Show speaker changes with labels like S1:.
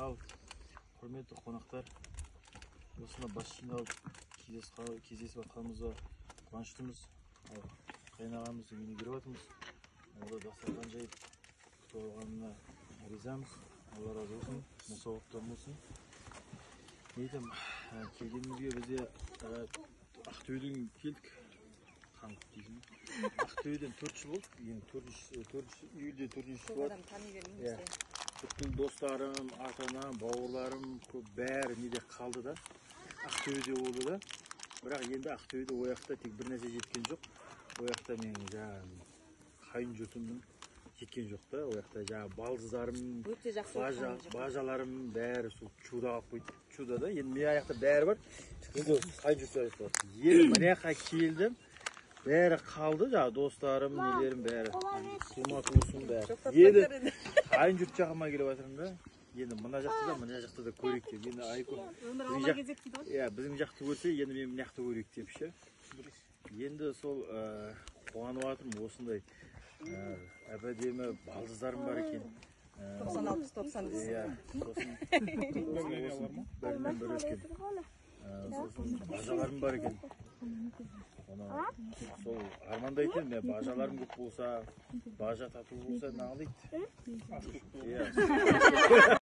S1: Al, құрметті қонақтар, осына бас жиналып кездесіп жатқанымызға қуаныштымыз. Қайнағамыздың үйіне келіп жатырмыз. Олар дастархан жайып күтіп алғанына ризамыз. Алла разы болсын, мұсауаптан болсын. Не айтам, келгенімізге бізде Ақтөбеден келдік. Қаңғып дейсің. Ақтөбеден 4 жыл болды. Енді 4 июльде 4-ші болады. Бүткіл достарым, ата-анам, бауырларым көп бәрі неде қалды да. Ақтөбеде болды да. Бірақ енді Ақтөбеде ояқта тек бір нәрсе жеткен жоқ. Ояқта менің қайын жұртымның жеткен жоқ та. Ояқта балдыздарым, бажаларым бәрі сол чуда алып қойды. Чуда да. Енді мен аяқта бәрі бар. Енді қайын жұртым бар. Енді міне жаққа келдім. Бәрі қалды, достарым, нелерім бәрі. Сума туысым бәрі. Енді қайын жұрт жағыма келіп жатырмын да. Енді мына жақты да көрейік деп. Енді Айко біздің жақты көрсе, енді мен мына жақты көрейік деп ше. Енді сол қуанып жатырмын осындай әп-әдемі балдыздарым бар екен.
S2: 96-90.
S1: Иә, сосын бірінен бір өскен. Сосын бажаларым бар екен. Сол армандайтын, мен бажаларым көп болса, бажа тату болса, нағылайды.